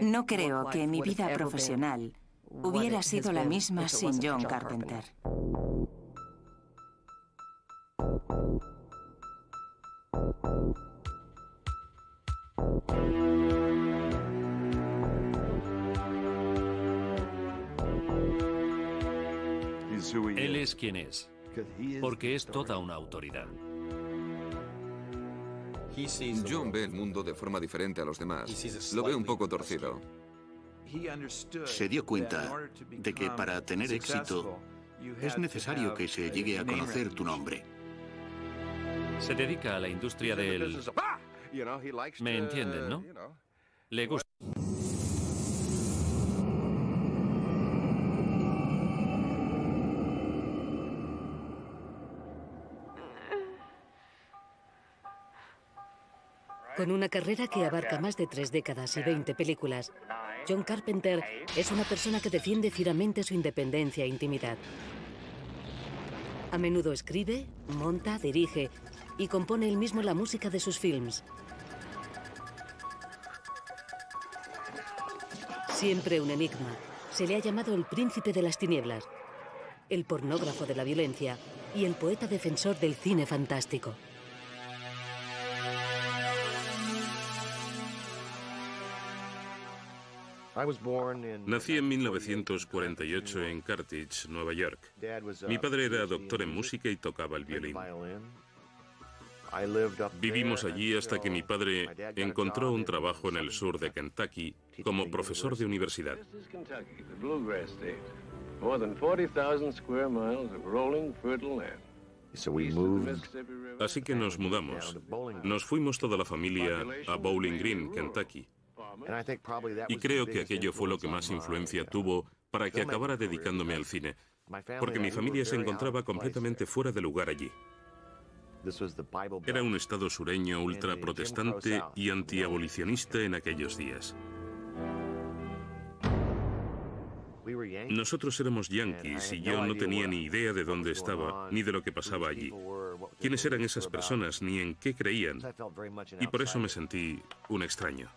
No creo que mi vida profesional hubiera sido la misma sin John Carpenter. Él es quien es, porque es toda una autoridad. John ve el mundo de forma diferente a los demás. Lo ve un poco torcido. Se dio cuenta de que para tener éxito es necesario que se llegue a conocer tu nombre. Se dedica a la industria del... ¿Me entienden, no? Le gusta. Con una carrera que abarca más de 3 décadas y 20 películas, John Carpenter es una persona que defiende fieramente su independencia e intimidad. A menudo escribe, monta, dirige y compone él mismo la música de sus films. Siempre un enigma, se le ha llamado el príncipe de las tinieblas, el pornógrafo de la violencia y el poeta defensor del cine fantástico. Nací en 1948 en Carthage, Nueva York. Mi padre era doctor en música y tocaba el violín. Vivimos allí hasta que mi padre encontró un trabajo en el sur de Kentucky como profesor de universidad. Así que nos mudamos. Nos fuimos toda la familia a Bowling Green, Kentucky. Y creo que aquello fue lo que más influencia tuvo para que acabara dedicándome al cine, porque mi familia se encontraba completamente fuera de lugar allí. Era un estado sureño ultraprotestante y antiabolicionista en aquellos días. Nosotros éramos yanquis y yo no tenía ni idea de dónde estaba, ni de lo que pasaba allí. ¿Quiénes eran esas personas, ni en qué creían? Y por eso me sentí un extraño.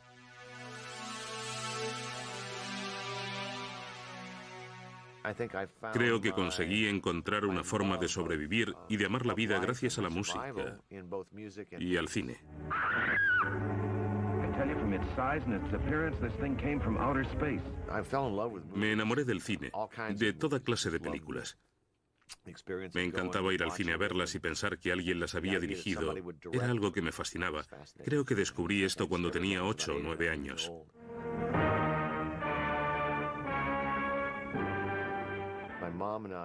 Creo que conseguí encontrar una forma de sobrevivir y de amar la vida gracias a la música y al cine. Me enamoré del cine, de toda clase de películas. Me encantaba ir al cine a verlas y pensar que alguien las había dirigido. Era algo que me fascinaba. Creo que descubrí esto cuando tenía 8 o 9 años.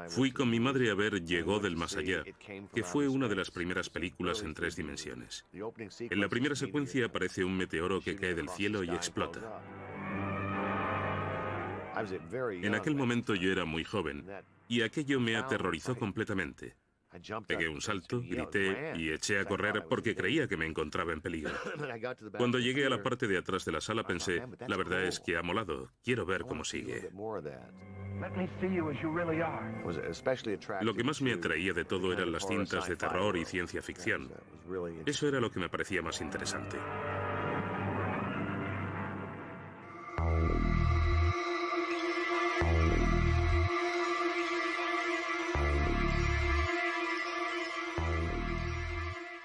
Fui con mi madre a ver Llegó del más allá, que fue una de las primeras películas en 3 dimensiones. En la primera secuencia aparece un meteoro que cae del cielo y explota. En aquel momento yo era muy joven y aquello me aterrorizó completamente. Pegué un salto, grité y eché a correr porque creía que me encontraba en peligro. Cuando llegué a la parte de atrás de la sala pensé, la verdad es que ha molado, quiero ver cómo sigue. Lo que más me atraía de todo eran las cintas de terror y ciencia ficción. Eso era lo que me parecía más interesante.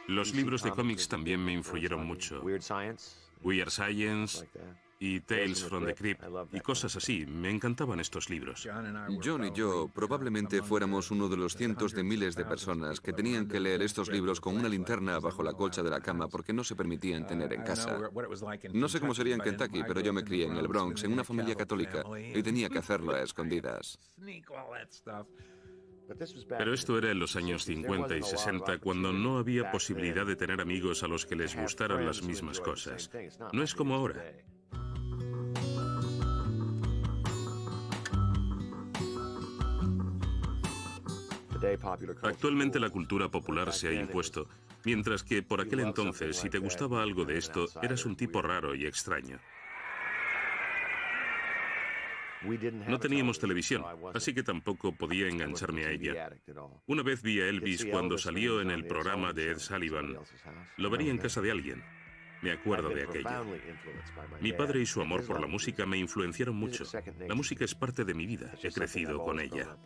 Los libros de cómics también me influyeron mucho. Weird Science y Tales from the Crypt y cosas así. Me encantaban estos libros. John y yo probablemente fuéramos uno de los cientos de miles de personas que tenían que leer estos libros con una linterna bajo la colcha de la cama porque no se permitían tener en casa. No sé cómo sería en Kentucky, pero yo me crié en el Bronx, en una familia católica, y tenía que hacerlo a escondidas. Pero esto era en los años 50 y 60, cuando no había posibilidad de tener amigos a los que les gustaran las mismas cosas. No es como ahora. Actualmente la cultura popular se ha impuesto, mientras que por aquel entonces, si te gustaba algo de esto, eras un tipo raro y extraño. No teníamos televisión, así que tampoco podía engancharme a ella. Una vez vi a Elvis cuando salió en el programa de Ed Sullivan. Lo vería en casa de alguien. Me acuerdo de aquello. Mi padre y su amor por la música me influenciaron mucho. La música es parte de mi vida. He crecido con ella.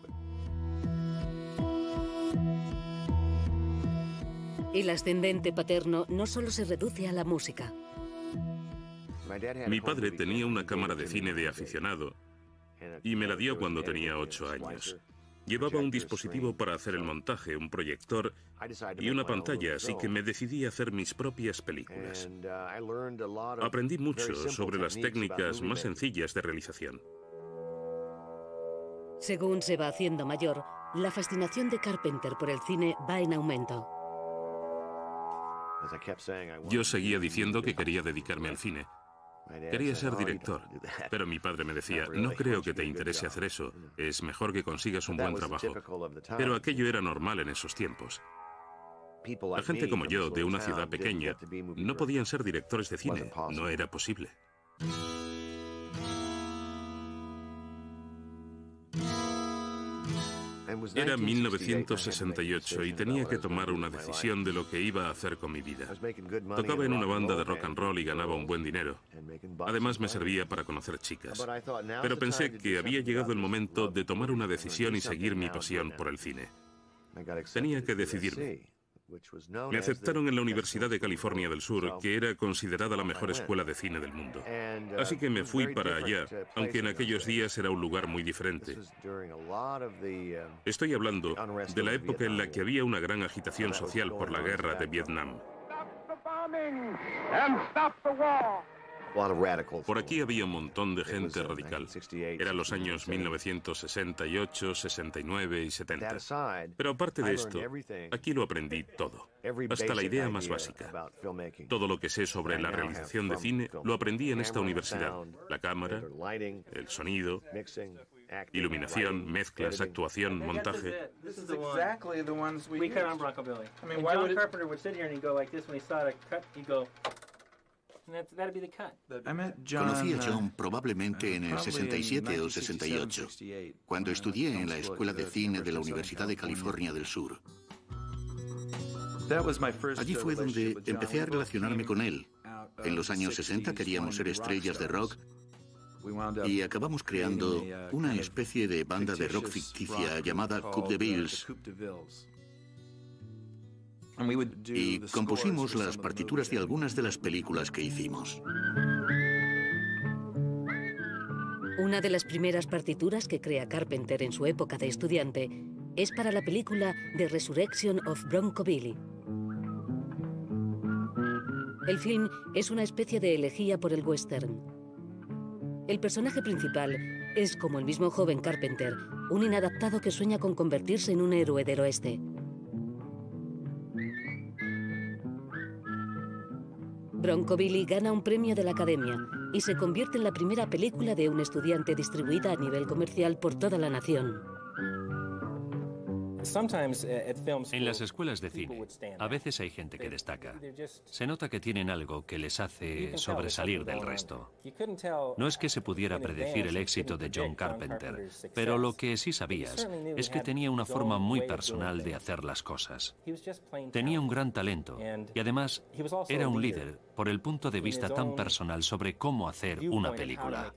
El ascendente paterno no solo se reduce a la música. Mi padre tenía una cámara de cine de aficionado y me la dio cuando tenía 8 años. Llevaba un dispositivo para hacer el montaje, un proyector y una pantalla, así que me decidí a hacer mis propias películas. Aprendí mucho sobre las técnicas más sencillas de realización. Según se va haciendo mayor, la fascinación de Carpenter por el cine va en aumento. Yo seguía diciendo que quería dedicarme al cine. Quería ser director, pero mi padre me decía, no creo que te interese hacer eso, es mejor que consigas un buen trabajo. Pero aquello era normal en esos tiempos. La gente como yo, de una ciudad pequeña, no podían ser directores de cine, no era posible. Era 1968 y tenía que tomar una decisión de lo que iba a hacer con mi vida. Tocaba en una banda de rock and roll y ganaba un buen dinero. Además me servía para conocer chicas. Pero pensé que había llegado el momento de tomar una decisión y seguir mi pasión por el cine. Tenía que decidirme. Me aceptaron en la Universidad de California del Sur, que era considerada la mejor escuela de cine del mundo. Así que me fui para allá, aunque en aquellos días era un lugar muy diferente. Estoy hablando de la época en la que había una gran agitación social por la guerra de Vietnam. Por aquí había un montón de gente radical. Eran los años 1968, 69 y 70. Pero aparte de esto, aquí lo aprendí todo, hasta la idea más básica. Todo lo que sé sobre la realización de cine lo aprendí en esta universidad. La cámara, el sonido, iluminación, mezclas, actuación, montaje. Conocí a John probablemente en el 67 o 68, cuando estudié en la Escuela de Cine de la Universidad de California del Sur. Allí fue donde empecé a relacionarme con él. En los años 60 queríamos ser estrellas de rock y acabamos creando una especie de banda de rock ficticia llamada Coupe de Bills. Y compusimos las partituras de algunas de las películas que hicimos. Una de las primeras partituras que crea Carpenter en su época de estudiante es para la película The Resurrection of Bronco Billy. El film es una especie de elegía por el western. El personaje principal es, como el mismo joven Carpenter, un inadaptado que sueña con convertirse en un héroe del oeste. Bronco Billy gana un premio de la Academia y se convierte en la primera película de un estudiante distribuida a nivel comercial por toda la nación. En las escuelas de cine, a veces hay gente que destaca. Se nota que tienen algo que les hace sobresalir del resto. No es que se pudiera predecir el éxito de John Carpenter, pero lo que sí sabías es que tenía una forma muy personal de hacer las cosas. Tenía un gran talento y además era un líder por el punto de vista tan personal sobre cómo hacer una película.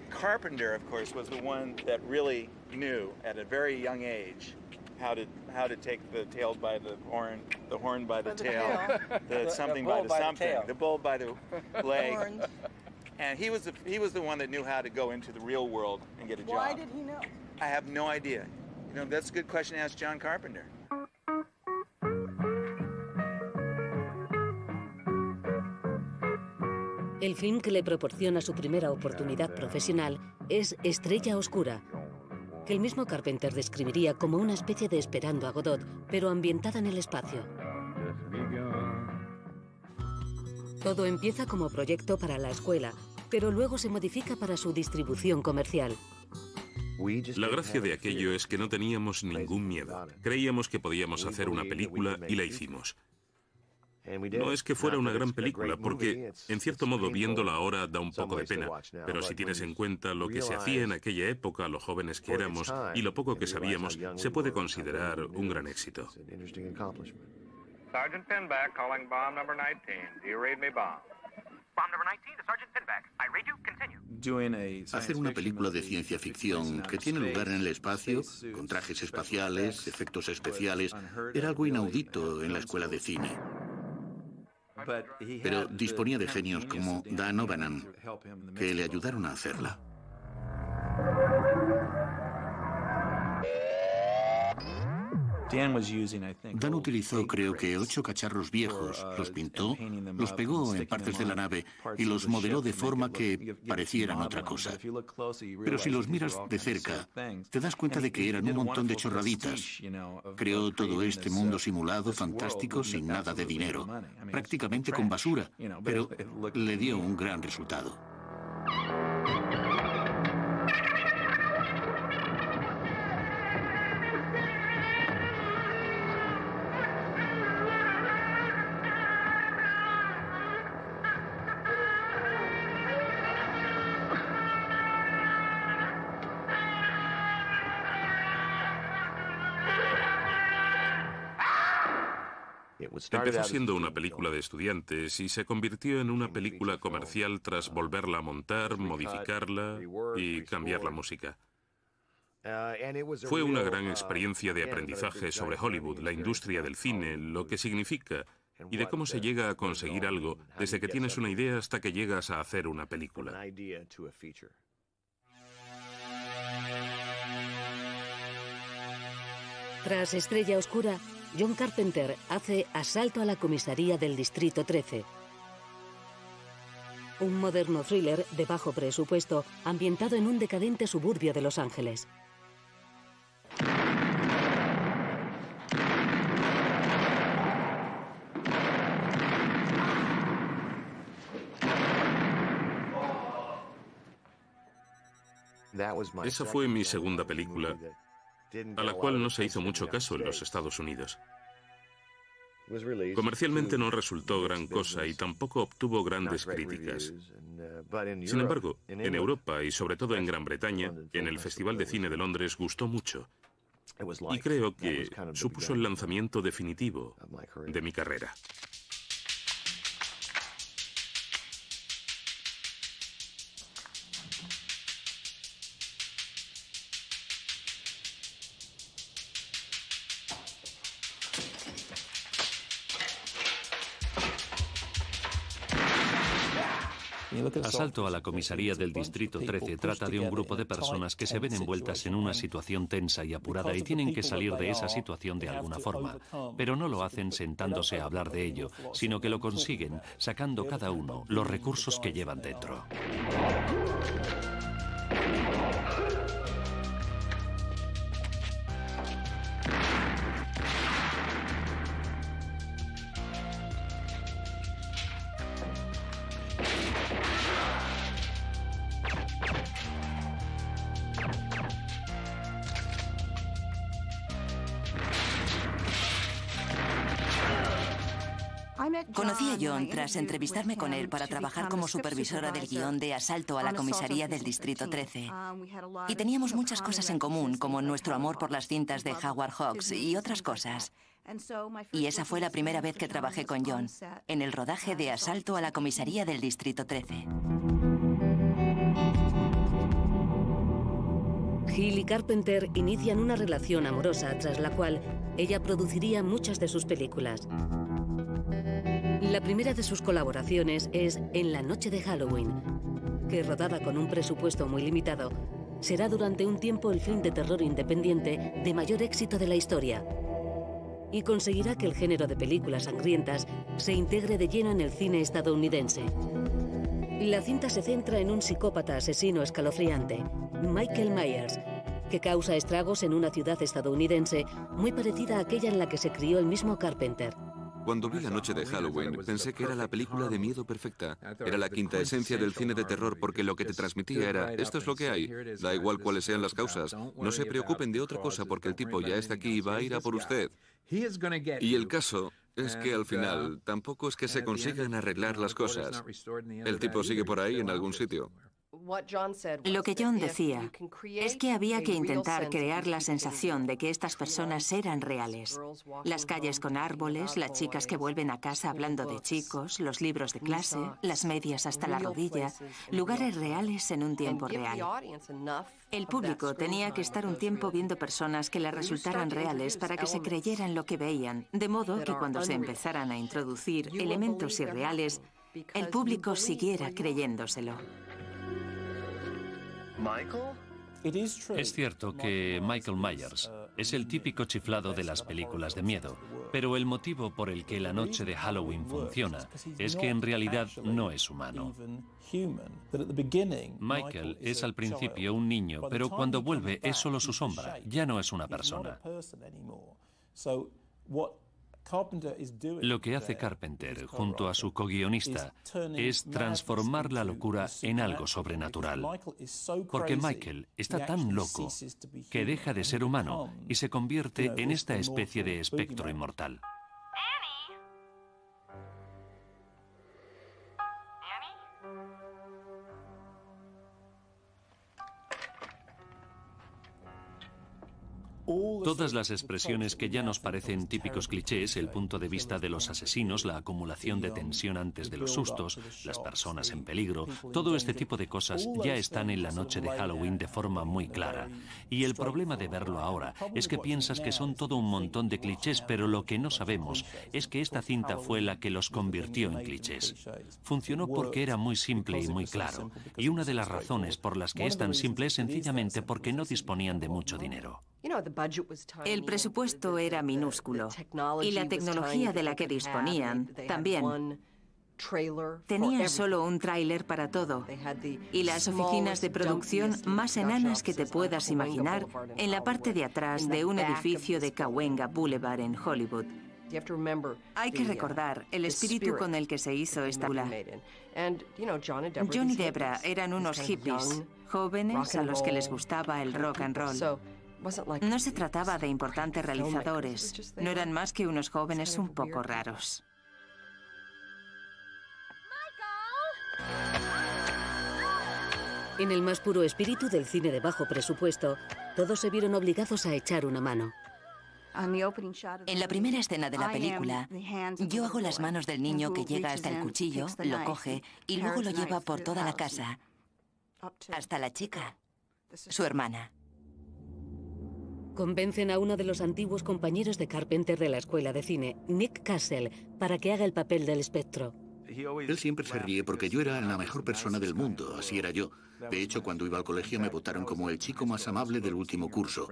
Carpenter, of course, was the one that really knew at a very young age how to take the tail by the horn by the tail, the something by the something, the bull by the leg. And he was the one that knew how to go into the real world and get a job. Why did he know? I have no idea. You know, that's a good question to ask John Carpenter. El film que le proporciona su primera oportunidad profesional es Estrella Oscura, que el mismo Carpenter describiría como una especie de Esperando a Godot, pero ambientada en el espacio. Todo empieza como proyecto para la escuela, pero luego se modifica para su distribución comercial. La gracia de aquello es que no teníamos ningún miedo. Creíamos que podíamos hacer una película y la hicimos. No es que fuera una gran película, porque, en cierto modo, viéndola ahora da un poco de pena, pero si tienes en cuenta lo que se hacía en aquella época, lo jóvenes que éramos y lo poco que sabíamos, se puede considerar un gran éxito. Sergeant Pinback calling bomb number 19. Do you read me, bomb? Bomb number 19 to Sergeant Pinback. I read you. Continue. Hacer una película de ciencia ficción que tiene lugar en el espacio, con trajes espaciales, efectos especiales, era algo inaudito en la escuela de cine. Pero disponía de genios como Dan O'Bannon, que le ayudaron a hacerla. Dan utilizó, creo que, 8 cacharros viejos, los pintó, los pegó en partes de la nave y los modeló de forma que parecieran otra cosa. Pero si los miras de cerca, te das cuenta de que eran un montón de chorraditas. Creó todo este mundo simulado, fantástico, sin nada de dinero, prácticamente con basura, pero le dio un gran resultado. Empezó siendo una película de estudiantes y se convirtió en una película comercial tras volverla a montar, modificarla y cambiar la música. Fue una gran experiencia de aprendizaje sobre Hollywood, la industria del cine, lo que significa y de cómo se llega a conseguir algo desde que tienes una idea hasta que llegas a hacer una película. Tras Estrella Oscura, John Carpenter hace Asalto a la comisaría del Distrito 13. Un moderno thriller de bajo presupuesto ambientado en un decadente suburbio de Los Ángeles. Esa fue mi segunda película, a la cual no se hizo mucho caso en los Estados Unidos. Comercialmente no resultó gran cosa y tampoco obtuvo grandes críticas. Sin embargo, en Europa y sobre todo en Gran Bretaña, en el Festival de Cine de Londres gustó mucho. Y creo que supuso el lanzamiento definitivo de mi carrera. Asalto a la comisaría del Distrito 13 trata de un grupo de personas que se ven envueltas en una situación tensa y apurada y tienen que salir de esa situación de alguna forma, pero no lo hacen sentándose a hablar de ello, sino que lo consiguen sacando cada uno los recursos que llevan dentro. Conocí a John tras entrevistarme con él para trabajar como supervisora del guión de Asalto a la comisaría del Distrito 13. Y teníamos muchas cosas en común, como nuestro amor por las cintas de Howard Hawks y otras cosas. Y esa fue la primera vez que trabajé con John, en el rodaje de Asalto a la comisaría del Distrito 13. Hill y Carpenter inician una relación amorosa tras la cual ella produciría muchas de sus películas. La primera de sus colaboraciones es En la noche de Halloween, que, rodada con un presupuesto muy limitado, será durante un tiempo el film de terror independiente de mayor éxito de la historia y conseguirá que el género de películas sangrientas se integre de lleno en el cine estadounidense. La cinta se centra en un psicópata asesino escalofriante, Michael Myers, que causa estragos en una ciudad estadounidense muy parecida a aquella en la que se crió el mismo Carpenter. Cuando vi La noche de Halloween, pensé que era la película de miedo perfecta. Era la quinta esencia del cine de terror porque lo que te transmitía era, esto es lo que hay, da igual cuáles sean las causas, no se preocupen de otra cosa porque el tipo ya está aquí y va a ir a por usted. Y el caso es que al final tampoco es que se consigan arreglar las cosas. El tipo sigue por ahí en algún sitio. Lo que John decía es que había que intentar crear la sensación de que estas personas eran reales. Las calles con árboles, las chicas que vuelven a casa hablando de chicos, los libros de clase, las medias hasta la rodilla, lugares reales en un tiempo real. El público tenía que estar un tiempo viendo personas que les resultaran reales para que se creyeran lo que veían, de modo que cuando se empezaran a introducir elementos irreales, el público siguiera creyéndoselo. Es cierto que Michael Myers es el típico chiflado de las películas de miedo, pero el motivo por el que la noche de Halloween funciona es que en realidad no es humano. Michael es al principio un niño, pero cuando vuelve es solo su sombra, ya no es una persona. Lo que hace Carpenter, junto a su co-guionista, es transformar la locura en algo sobrenatural. Porque Michael está tan loco que deja de ser humano y se convierte en esta especie de espectro inmortal. Todas las expresiones que ya nos parecen típicos clichés, el punto de vista de los asesinos, la acumulación de tensión antes de los sustos, las personas en peligro, todo este tipo de cosas ya están en la noche de Halloween de forma muy clara. Y el problema de verlo ahora es que piensas que son todo un montón de clichés, pero lo que no sabemos es que esta cinta fue la que los convirtió en clichés. Funcionó porque era muy simple y muy claro. Y una de las razones por las que es tan simple es sencillamente porque no disponían de mucho dinero. El presupuesto era minúsculo y la tecnología de la que disponían también. Tenían solo un tráiler para todo y las oficinas de producción más enanas que te puedas imaginar en la parte de atrás de un edificio de Cahuenga Boulevard en Hollywood. Hay que recordar el espíritu con el que se hizo esta película. John y Debra eran unos hippies, jóvenes a los que les gustaba el rock and roll. No se trataba de importantes realizadores, no eran más que unos jóvenes un poco raros. En el más puro espíritu del cine de bajo presupuesto, todos se vieron obligados a echar una mano. En la primera escena de la película, yo hago las manos del niño que llega hasta el cuchillo, lo coge y luego lo lleva por toda la casa, hasta la chica, su hermana. Convencen a uno de los antiguos compañeros de Carpenter de la escuela de cine, Nick Castle, para que haga el papel del espectro. Él siempre se ríe porque yo era la mejor persona del mundo, así era yo. De hecho, cuando iba al colegio me votaron como el chico más amable del último curso.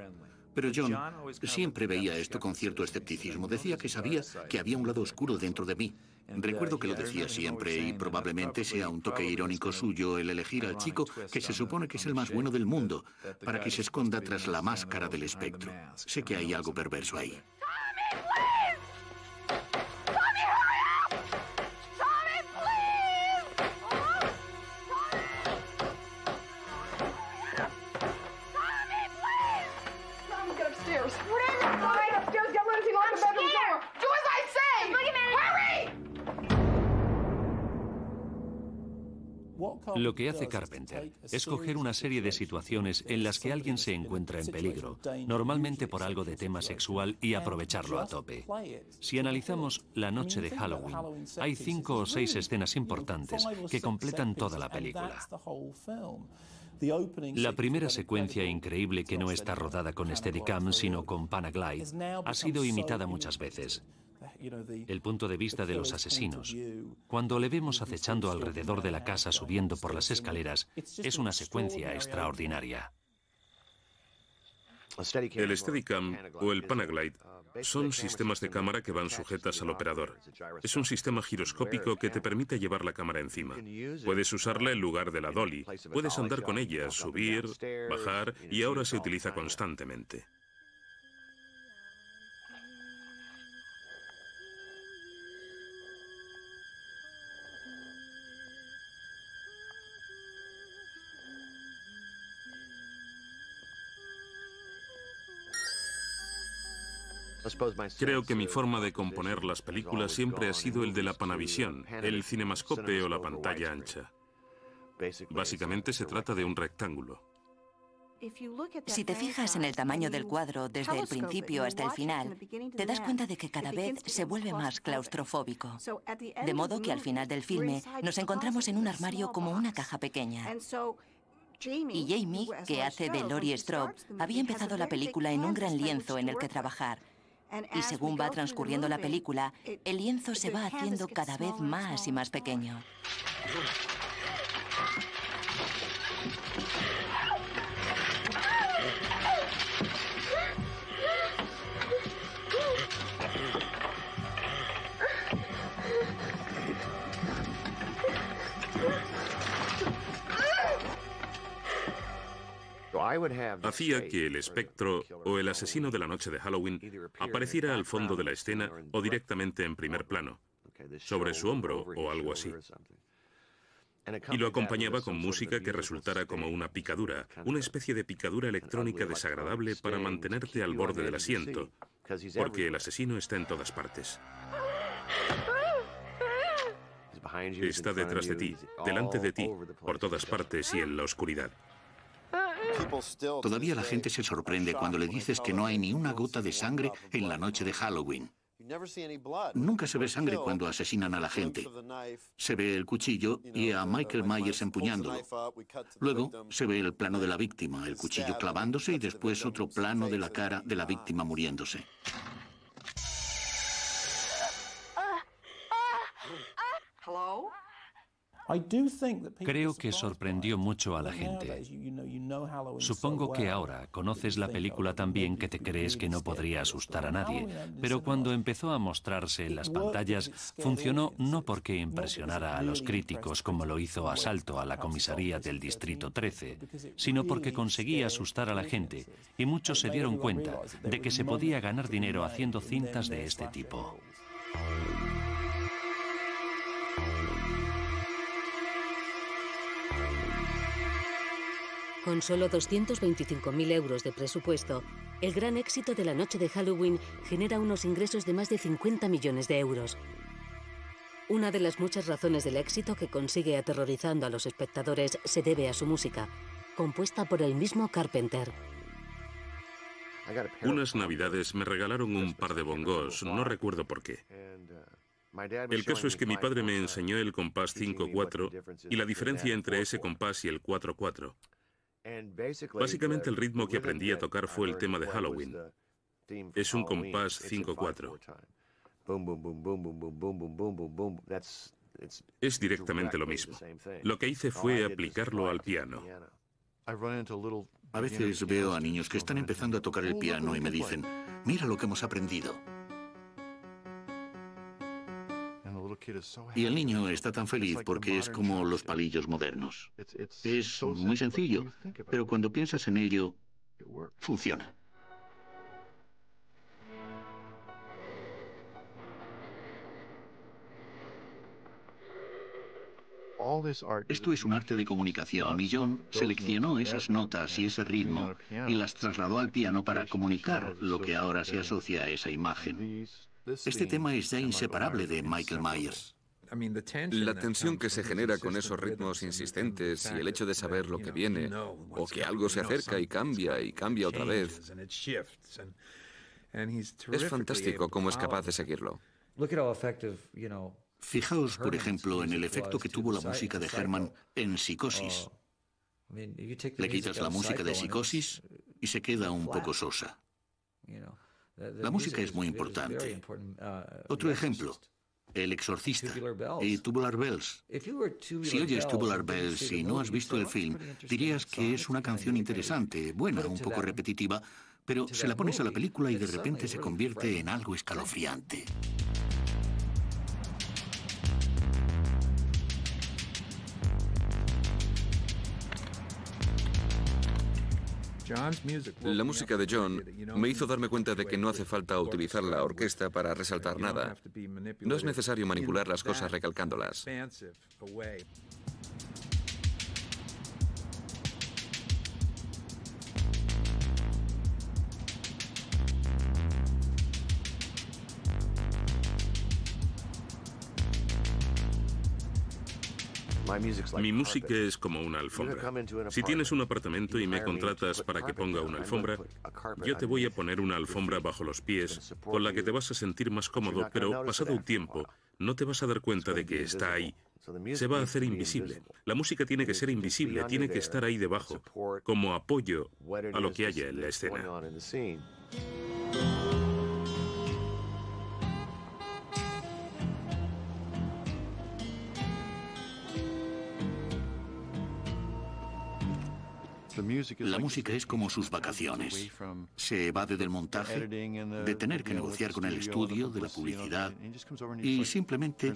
Pero John siempre veía esto con cierto escepticismo. Decía que sabía que había un lado oscuro dentro de mí. Recuerdo que lo decía siempre y probablemente sea un toque irónico suyo el elegir al chico que se supone que es el más bueno del mundo para que se esconda tras la máscara del espectro. Sé que hay algo perverso ahí. Lo que hace Carpenter es coger una serie de situaciones en las que alguien se encuentra en peligro, normalmente por algo de tema sexual, y aprovecharlo a tope. Si analizamos la noche de Halloween, hay 5 o 6 escenas importantes que completan toda la película. La primera secuencia increíble, que no está rodada con Steadicam sino con Panaglide, ha sido imitada muchas veces. El punto de vista de los asesinos, cuando le vemos acechando alrededor de la casa subiendo por las escaleras, es una secuencia extraordinaria. El Steadicam o el Panaglide son sistemas de cámara que van sujetas al operador. Es un sistema giroscópico que te permite llevar la cámara encima. Puedes usarla en lugar de la dolly. Puedes andar con ella, subir, bajar, y ahora se utiliza constantemente. Creo que mi forma de componer las películas siempre ha sido el de la Panavision, el cinemascope o la pantalla ancha. Básicamente se trata de un rectángulo. Si te fijas en el tamaño del cuadro desde el principio hasta el final, te das cuenta de que cada vez se vuelve más claustrofóbico. De modo que al final del filme nos encontramos en un armario como una caja pequeña. Y Jamie, que hace de Laurie Strode, había empezado la película en un gran lienzo en el que trabajar. Y según va transcurriendo la película, el lienzo se va haciendo cada vez más y más pequeño. Hacía que el espectro o el asesino de la noche de Halloween apareciera al fondo de la escena o directamente en primer plano, sobre su hombro o algo así. Y lo acompañaba con música que resultara como una picadura, una especie de picadura electrónica desagradable para mantenerte al borde del asiento, porque el asesino está en todas partes. Está detrás de ti, delante de ti, por todas partes y en la oscuridad. Todavía la gente se sorprende cuando le dices que no hay ni una gota de sangre en la noche de Halloween. Nunca se ve sangre cuando asesinan a la gente. Se ve el cuchillo y a Michael Myers empuñándolo. Luego se ve el plano de la víctima, el cuchillo clavándose y después otro plano de la cara de la víctima muriéndose. Creo que sorprendió mucho a la gente. Supongo que ahora conoces la película tan bien que te crees que no podría asustar a nadie, pero cuando empezó a mostrarse en las pantallas, funcionó no porque impresionara a los críticos como lo hizo Asalto a la comisaría del Distrito 13, sino porque conseguía asustar a la gente, y muchos se dieron cuenta de que se podía ganar dinero haciendo cintas de este tipo. Con solo 225.000 euros de presupuesto, el gran éxito de la noche de Halloween genera unos ingresos de más de 50 millones de euros. Una de las muchas razones del éxito que consigue aterrorizando a los espectadores se debe a su música, compuesta por el mismo Carpenter. Unas navidades me regalaron un par de bongos, no recuerdo por qué. El caso es que mi padre me enseñó el compás 5/4 y la diferencia entre ese compás y el 4/4. Básicamente el ritmo que aprendí a tocar fue el tema de Halloween. Es un compás 5/4. Es directamente lo mismo. Lo que hice fue aplicarlo al piano. A veces veo a niños que están empezando a tocar el piano y me dicen, mira lo que hemos aprendido. Y el niño está tan feliz porque es como los palillos modernos. Es muy sencillo, pero cuando piensas en ello, funciona. Esto es un arte de comunicación y John seleccionó esas notas y ese ritmo y las trasladó al piano para comunicar lo que ahora se asocia a esa imagen. Este tema es ya inseparable de Michael Myers. La tensión que se genera con esos ritmos insistentes y el hecho de saber lo que viene, o que algo se acerca y cambia otra vez. Es fantástico cómo es capaz de seguirlo. Fijaos, por ejemplo, en el efecto que tuvo la música de Herman en Psicosis. Le quitas la música de Psicosis y se queda un poco sosa. La música es muy importante. Otro ejemplo, El Exorcista y Tubular Bells. Si oyes Tubular Bells y no has visto el film, dirías que es una canción interesante, buena, un poco repetitiva, pero se la pones a la película y de repente se convierte en algo escalofriante. La música de John me hizo darme cuenta de que no hace falta utilizar la orquesta para resaltar nada. No es necesario manipular las cosas recalcándolas. Mi música es como una alfombra. Si tienes un apartamento y me contratas para que ponga una alfombra, yo te voy a poner una alfombra bajo los pies con la que te vas a sentir más cómodo, pero pasado un tiempo no te vas a dar cuenta de que está ahí. Se va a hacer invisible. La música tiene que ser invisible, tiene que estar ahí debajo, como apoyo a lo que haya en la escena. La música es como sus vacaciones. Se evade del montaje, de tener que negociar con el estudio, de la publicidad, y simplemente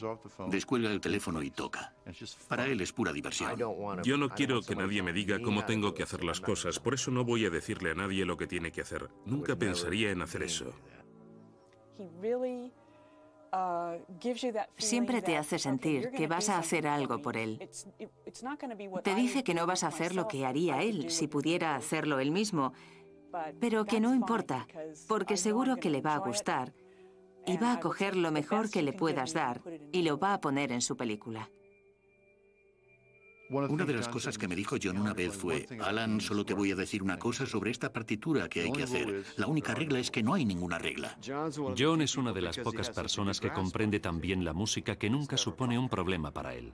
descuelga el teléfono y toca. Para él es pura diversión. Yo no quiero que nadie me diga cómo tengo que hacer las cosas, por eso no voy a decirle a nadie lo que tiene que hacer. Nunca pensaría en hacer eso. Siempre te hace sentir que vas a hacer algo por él. Te dice que no vas a hacer lo que haría él si pudiera hacerlo él mismo, pero que no importa, porque seguro que le va a gustar y va a coger lo mejor que le puedas dar y lo va a poner en su película. Una de las cosas que me dijo John una vez fue: Alan, solo te voy a decir una cosa sobre esta partitura que hay que hacer. La única regla es que no hay ninguna regla. John es una de las pocas personas que comprende tan bien la música que nunca supone un problema para él.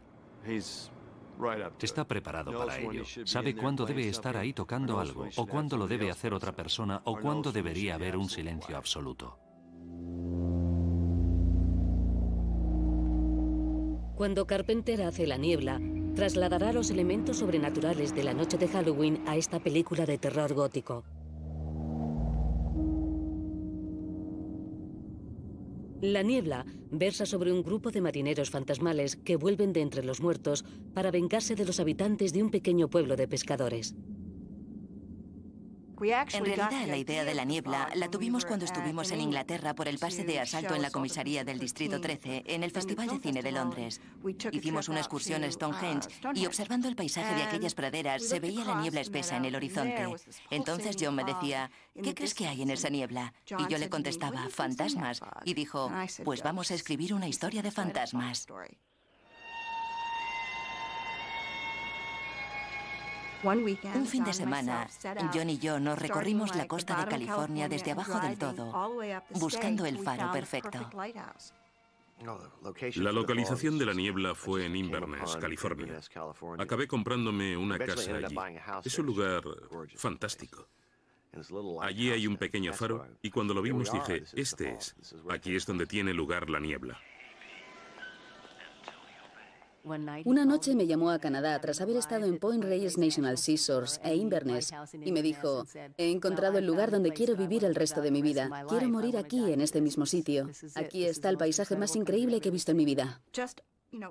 Está preparado para ello. Sabe cuándo debe estar ahí tocando algo, o cuándo lo debe hacer otra persona, o cuándo debería haber un silencio absoluto. Cuando Carpenter hace La niebla, trasladará los elementos sobrenaturales de la noche de Halloween a esta película de terror gótico. La niebla versa sobre un grupo de marineros fantasmales que vuelven de entre los muertos para vengarse de los habitantes de un pequeño pueblo de pescadores. En realidad, la idea de La niebla la tuvimos cuando estuvimos en Inglaterra por el pase de asalto en la comisaría del Distrito 13 en el Festival de Cine de Londres. Hicimos una excursión a Stonehenge y observando el paisaje de aquellas praderas se veía la niebla espesa en el horizonte. Entonces John me decía: ¿qué crees que hay en esa niebla? Y yo le contestaba: fantasmas. Y dijo: pues vamos a escribir una historia de fantasmas. Un fin de semana, John y yo nos recorrimos la costa de California desde abajo del todo, buscando el faro perfecto. La localización de La niebla fue en Inverness, California. Acabé comprándome una casa allí. Es un lugar fantástico. Allí hay un pequeño faro y cuando lo vimos dije: aquí es donde tiene lugar La niebla. Una noche me llamó a Canadá tras haber estado en Point Reyes National Seashores e Inverness y me dijo: he encontrado el lugar donde quiero vivir el resto de mi vida. Quiero morir aquí, en este mismo sitio. Aquí está el paisaje más increíble que he visto en mi vida.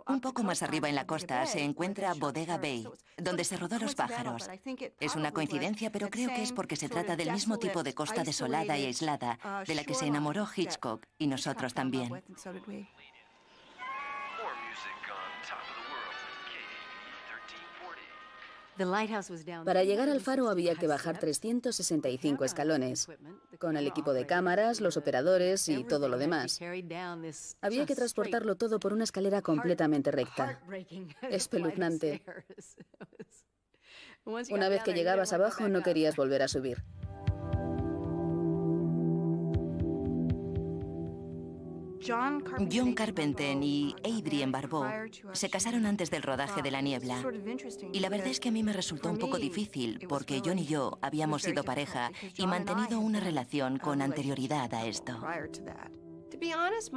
Un poco más arriba en la costa se encuentra Bodega Bay, donde se rodó Los pájaros. Es una coincidencia, pero creo que es porque se trata del mismo tipo de costa desolada y aislada de la que se enamoró Hitchcock, y nosotros también. Para llegar al faro había que bajar 365 escalones, con el equipo de cámaras, los operadores y todo lo demás. Había que transportarlo todo por una escalera completamente recta. Espeluznante. Una vez que llegabas abajo no querías volver a subir. John Carpenter y Adrienne Barbeau se casaron antes del rodaje de La niebla. Y la verdad es que a mí me resultó un poco difícil, porque John y yo habíamos sido pareja y mantenido una relación con anterioridad a esto.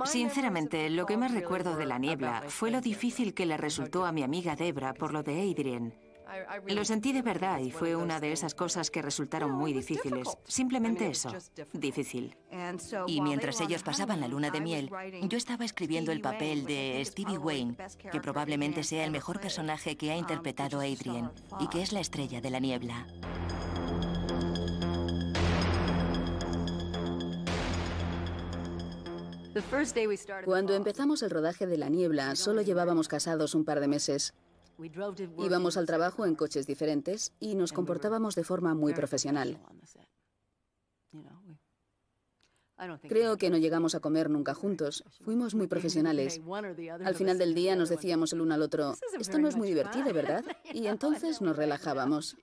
Sinceramente, lo que más recuerdo de La niebla fue lo difícil que le resultó a mi amiga Debra por lo de Adrienne. Lo sentí de verdad y fue una de esas cosas que resultaron muy difíciles. Simplemente eso, difícil. Y mientras ellos pasaban la luna de miel, yo estaba escribiendo el papel de Stevie Wayne, que probablemente sea el mejor personaje que ha interpretado Adrienne y que es la estrella de La niebla. Cuando empezamos el rodaje de La niebla, solo llevábamos casados un par de meses. Íbamos al trabajo en coches diferentes y nos comportábamos de forma muy profesional. Creo que no llegamos a comer nunca juntos. Fuimos muy profesionales. Al final del día nos decíamos el uno al otro, esto no es muy divertido, ¿verdad? Y entonces nos relajábamos.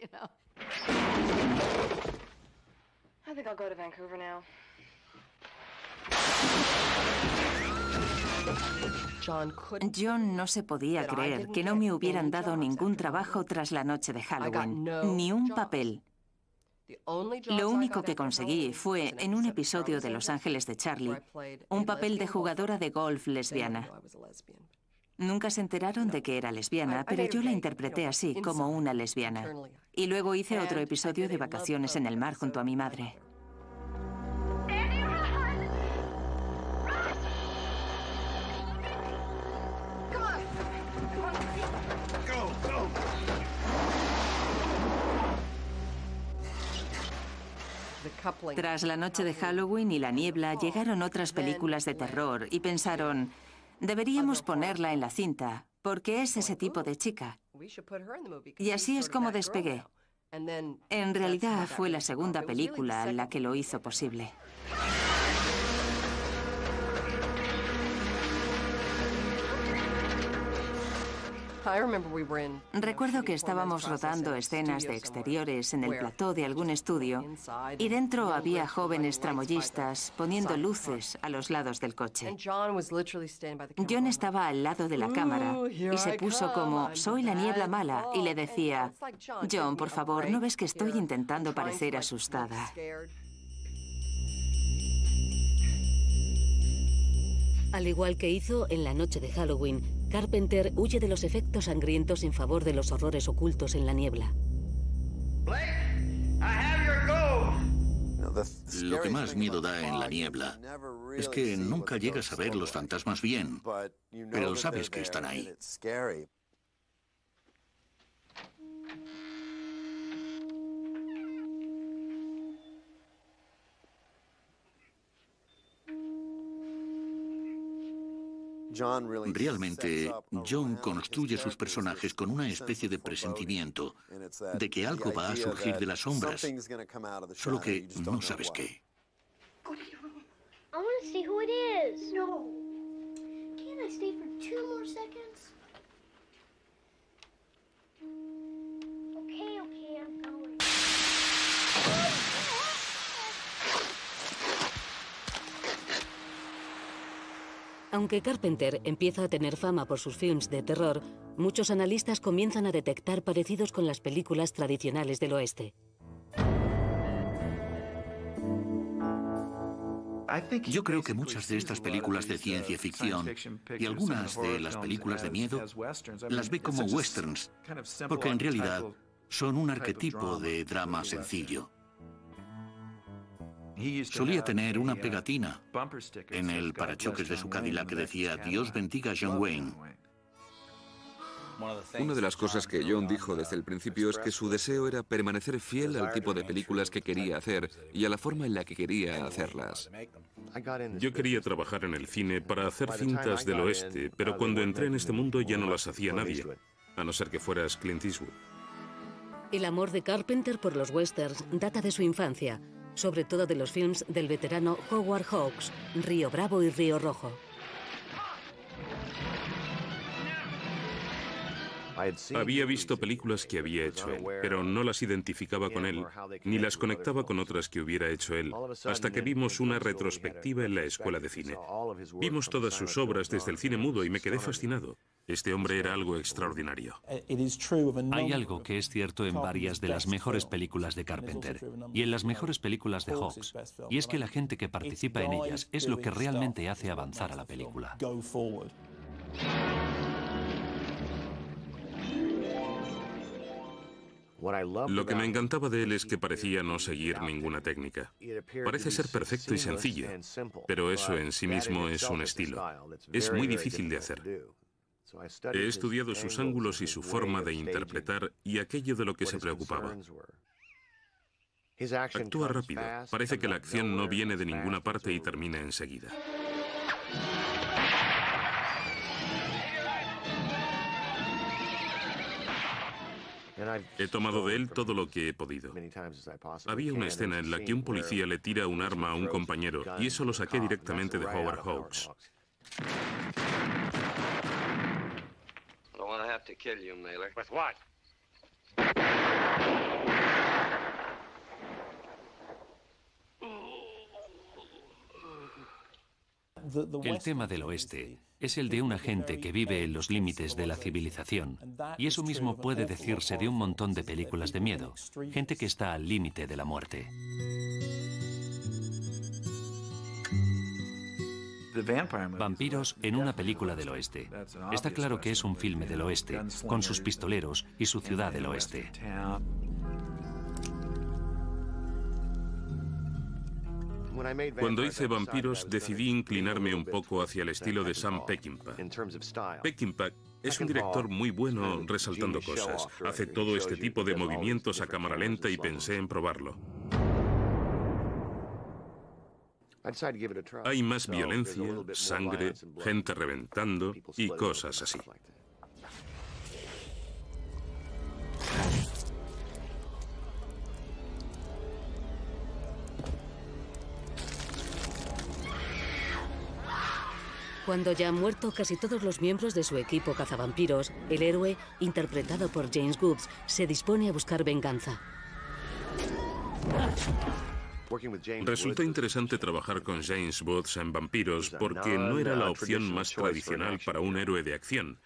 John no se podía creer que no me hubieran dado ningún trabajo tras la noche de Halloween, ni un papel. Lo único que conseguí fue, en un episodio de Los Ángeles de Charlie, un papel de jugadora de golf lesbiana. Nunca se enteraron de que era lesbiana, pero yo la interpreté así, como una lesbiana. Y luego hice otro episodio de Vacaciones en el mar junto a mi madre. Tras la noche de Halloween y La niebla, llegaron otras películas de terror y pensaron, deberíamos ponerla en la cinta, porque es ese tipo de chica. Y así es como despegué. En realidad fue la segunda película la que lo hizo posible. Recuerdo que estábamos rodando escenas de exteriores en el plató de algún estudio y dentro había jóvenes tramoyistas poniendo luces a los lados del coche. John estaba al lado de la cámara y se puso como, soy la niebla mala, y le decía, John, por favor, ¿no ves que estoy intentando parecer asustada? Al igual que hizo en La noche de Halloween, Carpenter huye de los efectos sangrientos en favor de los horrores ocultos en la niebla. Lo que más miedo da en La niebla es que nunca llegas a ver los fantasmas bien, pero sabes que están ahí. Realmente, John construye sus personajes con una especie de presentimiento de que algo va a surgir de las sombras, solo que no sabes qué. Aunque Carpenter empieza a tener fama por sus films de terror, muchos analistas comienzan a detectar parecidos con las películas tradicionales del oeste. Yo creo que muchas de estas películas de ciencia ficción y algunas de las películas de miedo las ve como westerns, porque en realidad son un arquetipo de drama sencillo. Solía tener una pegatina en el parachoques de su Cadillac que decía Dios bendiga a John Wayne. Una de las cosas que John dijo desde el principio es que su deseo era permanecer fiel al tipo de películas que quería hacer y a la forma en la que quería hacerlas. Yo quería trabajar en el cine para hacer cintas del oeste, pero cuando entré en este mundo ya no las hacía nadie, a no ser que fueras Clint Eastwood. El amor de Carpenter por los westerns data de su infancia, sobre todo de los films del veterano Howard Hawks, Río Bravo y Río Rojo. Había visto películas que había hecho él, pero no las identificaba con él, ni las conectaba con otras que hubiera hecho él, hasta que vimos una retrospectiva en la escuela de cine. Vimos todas sus obras desde el cine mudo y me quedé fascinado. Este hombre era algo extraordinario. Hay algo que es cierto en varias de las mejores películas de Carpenter y en las mejores películas de Hawks, y es que la gente que participa en ellas es lo que realmente hace avanzar a la película. Lo que me encantaba de él es que parecía no seguir ninguna técnica. Parece ser perfecto y sencillo, pero eso en sí mismo es un estilo. Es muy difícil de hacer. He estudiado sus ángulos y su forma de interpretar y aquello de lo que se preocupaba. Actúa rápido. Parece que la acción no viene de ninguna parte y termina enseguida. He tomado de él todo lo que he podido. Había una escena en la que un policía le tira un arma a un compañero y eso lo saqué directamente de Howard Hawks. El tema del oeste es el de una gente que vive en los límites de la civilización, y eso mismo puede decirse de un montón de películas de miedo, gente que está al límite de la muerte. Vampiros en una película del oeste. Está claro que es un filme del oeste, con sus pistoleros y su ciudad del oeste. Cuando hice Vampiros, decidí inclinarme un poco hacia el estilo de Sam Peckinpah. Peckinpah es un director muy bueno resaltando cosas. Hace todo este tipo de movimientos a cámara lenta y pensé en probarlo. Hay más violencia, sangre, gente reventando y cosas así. Cuando ya han muerto casi todos los miembros de su equipo cazavampiros, el héroe, interpretado por James Woods, se dispone a buscar venganza. Resulta interesante trabajar con James Woods en Vampiros porque no era la opción más tradicional para un héroe de acción.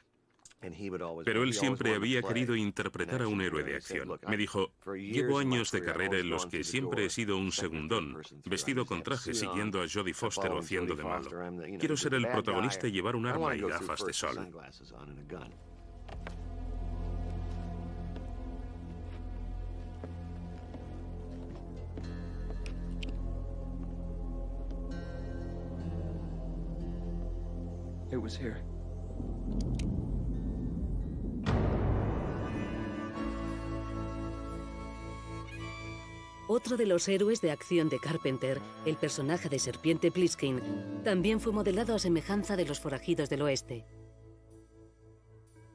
Pero él siempre había querido interpretar a un héroe de acción. Me dijo, llevo años de carrera en los que siempre he sido un segundón, vestido con traje siguiendo a Jodie Foster o haciendo de malo. Quiero ser el protagonista y llevar un arma y gafas de sol. It was here. Otro de los héroes de acción de Carpenter, el personaje de Serpiente Pliskin, también fue modelado a semejanza de los forajidos del oeste.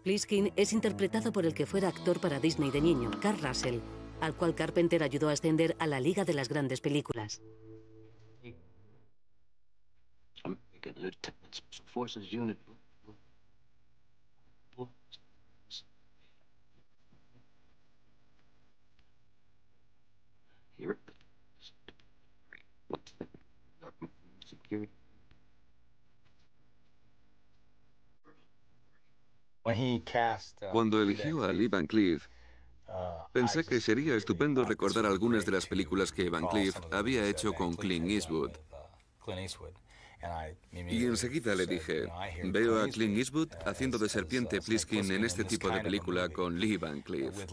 Pliskin es interpretado por el que fuera actor para Disney de niño, Carl Russell, al cual Carpenter ayudó a ascender a la Liga de las Grandes Películas. Cuando eligió a Lee Van Cleef, pensé que sería estupendo recordar algunas de las películas que Van Cleef había hecho con Clint Eastwood. Y enseguida le dije, veo a Clint Eastwood haciendo de Serpiente Pliskin en este tipo de película con Lee Van Cleef.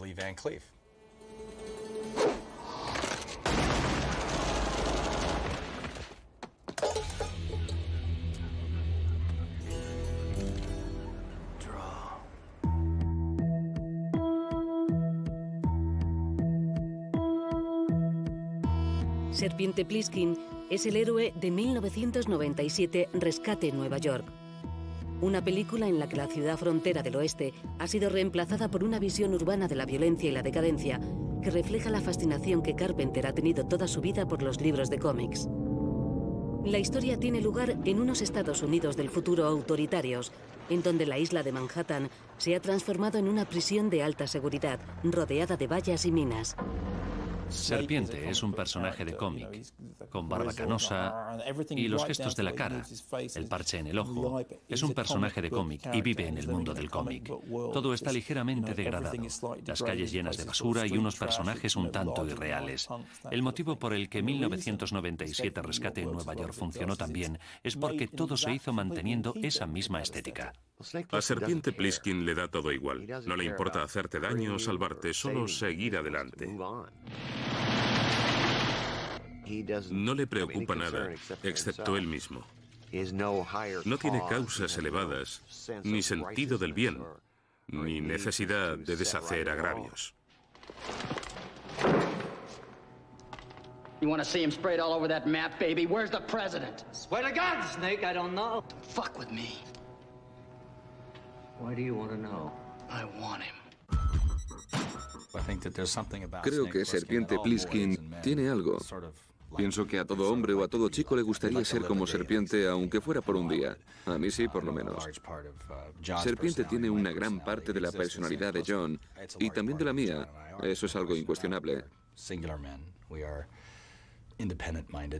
Serpiente Pliskin es el héroe de 1997, Rescate en Nueva York. Una película en la que la ciudad frontera del oeste ha sido reemplazada por una visión urbana de la violencia y la decadencia que refleja la fascinación que Carpenter ha tenido toda su vida por los libros de cómics. La historia tiene lugar en unos Estados Unidos del futuro autoritarios, en donde la isla de Manhattan se ha transformado en una prisión de alta seguridad, rodeada de vallas y minas. Serpiente es un personaje de cómic, con barba canosa y los gestos de la cara, el parche en el ojo. Es un personaje de cómic y vive en el mundo del cómic. Todo está ligeramente degradado, las calles llenas de basura y unos personajes un tanto irreales. El motivo por el que 1997 Rescate en Nueva York funcionó tan bien es porque todo se hizo manteniendo esa misma estética. A Serpiente Pliskin le da todo igual. No le importa hacerte daño o salvarte, solo seguir adelante. No le preocupa nada, excepto él mismo. No tiene causas elevadas, ni sentido del bien, ni necesidad de deshacer agravios. You want to see him sprayed all over that map, baby? Where's the president? Swear to God, Snake, I don't know. Fuck with me. Why do you want to know? I want him. Creo que Serpiente Pliskin tiene algo. Pienso que a todo hombre o a todo chico le gustaría ser como Serpiente, aunque fuera por un día. A mí sí, por lo menos. Serpiente tiene una gran parte de la personalidad de John y también de la mía. Eso es algo incuestionable.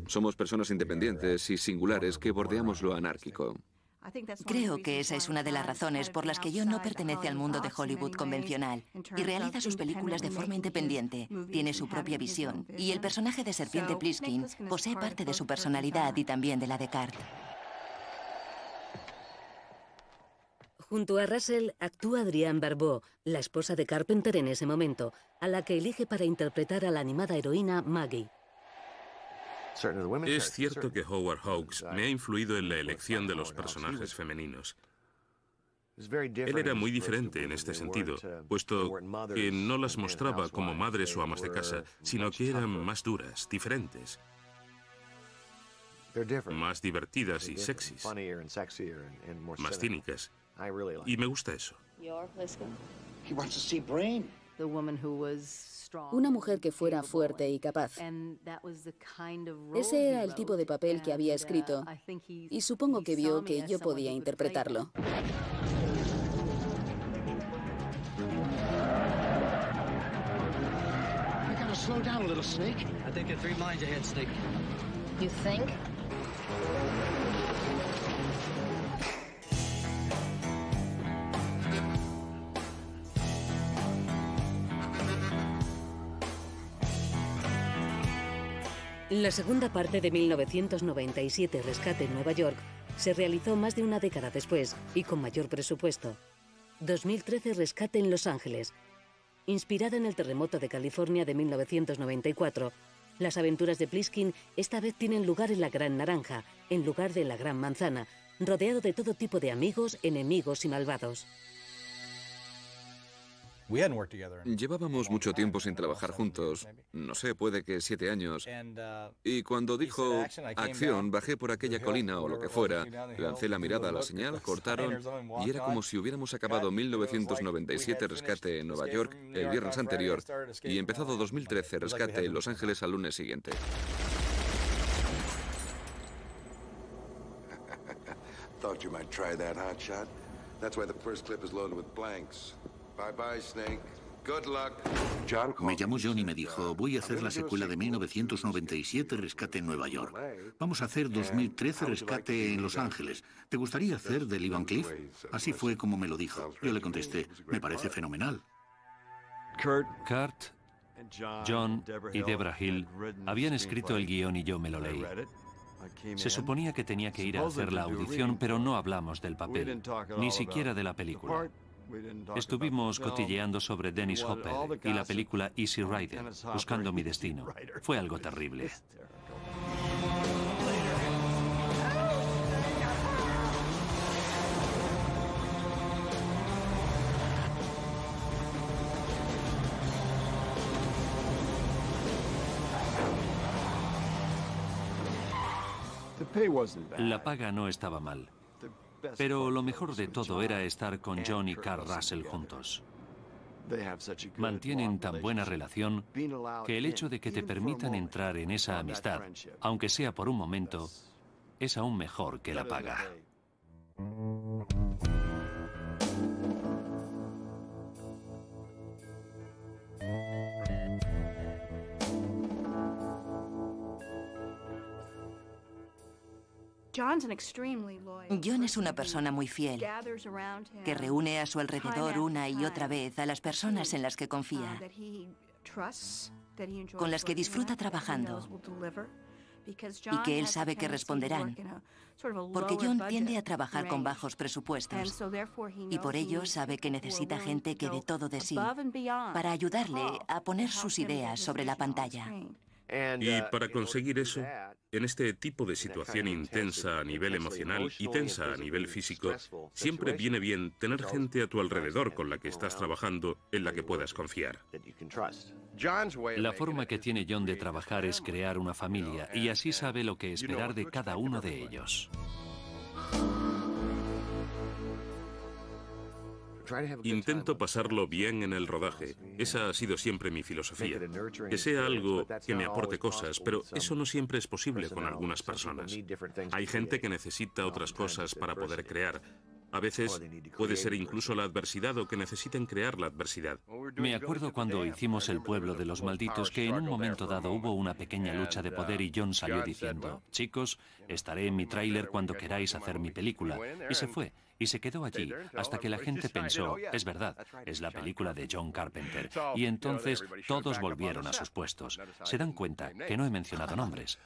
Somos personas independientes y singulares que bordeamos lo anárquico. Creo que esa es una de las razones por las que John no pertenece al mundo de Hollywood convencional y realiza sus películas de forma independiente. Tiene su propia visión y el personaje de Serpiente Pliskin posee parte de su personalidad y también de la de Cart. Junto a Russell actúa Adrienne Barbeau, la esposa de Carpenter en ese momento, a la que elige para interpretar a la animada heroína Maggie. Es cierto que Howard Hawks me ha influido en la elección de los personajes femeninos. Él era muy diferente en este sentido, puesto que no las mostraba como madres o amas de casa, sino que eran más duras, diferentes, más divertidas y sexys, más cínicas. Y me gusta eso. Una mujer que fuera fuerte y capaz. Ese era el tipo de papel que había escrito, y supongo que vio que yo podía interpretarlo. La segunda parte de 1997, Rescate en Nueva York, se realizó más de una década después y con mayor presupuesto. 2013, Rescate en Los Ángeles. Inspirada en el terremoto de California de 1994, las aventuras de Pliskin esta vez tienen lugar en la Gran Naranja, en lugar de la Gran Manzana, rodeado de todo tipo de amigos, enemigos y malvados. Llevábamos mucho tiempo sin trabajar juntos, no sé, puede que 7 años. Y cuando dijo acción, bajé por aquella colina o lo que fuera, lancé la mirada a la señal, cortaron y era como si hubiéramos acabado 1997 Rescate en Nueva York el viernes anterior y empezado 2013 Rescate en Los Ángeles al lunes siguiente. Thought you might try that, hotshot. That's why the first clip is loaded with blanks. Bye-bye, Snake. Good luck. Me llamó John y me dijo, voy a hacer la secuela de 1997, Rescate en Nueva York. Vamos a hacer 2013, Rescate en Los Ángeles. ¿Te gustaría hacer de Lee Van Cleef? Así fue como me lo dijo. Yo le contesté, me parece fenomenal. Cart, John y Debra Hill habían escrito el guión y yo me lo leí. Se suponía que tenía que ir a hacer la audición, pero no hablamos del papel, ni siquiera de la película. Estuvimos cotilleando sobre Dennis Hopper y la película Easy Rider, buscando mi destino. Fue algo terrible. La paga no estaba mal. Pero lo mejor de todo era estar con John y Kurt Russell juntos. Mantienen tan buena relación que el hecho de que te permitan entrar en esa amistad, aunque sea por un momento, es aún mejor que la paga. John es una persona muy fiel, que reúne a su alrededor una y otra vez a las personas en las que confía, con las que disfruta trabajando y que él sabe que responderán, porque John tiende a trabajar con bajos presupuestos y por ello sabe que necesita gente que dé todo de sí para ayudarle a poner sus ideas sobre la pantalla. Y para conseguir eso, en este tipo de situación intensa a nivel emocional y tensa a nivel físico, siempre viene bien tener gente a tu alrededor con la que estás trabajando, en la que puedas confiar. La forma que tiene John de trabajar es crear una familia y así sabe lo que esperar de cada uno de ellos. Intento pasarlo bien en el rodaje. Esa ha sido siempre mi filosofía. Que sea algo que me aporte cosas, pero eso no siempre es posible con algunas personas. Hay gente que necesita otras cosas para poder crear. A veces puede ser incluso la adversidad o que necesiten crear la adversidad. Me acuerdo cuando hicimos El pueblo de los malditos que en un momento dado hubo una pequeña lucha de poder y John salió diciendo: chicos, estaré en mi tráiler cuando queráis hacer mi película. Y se fue. Y se quedó allí hasta que la gente pensó: es verdad, es la película de John Carpenter. Y entonces todos volvieron a sus puestos. Se dan cuenta que no he mencionado nombres.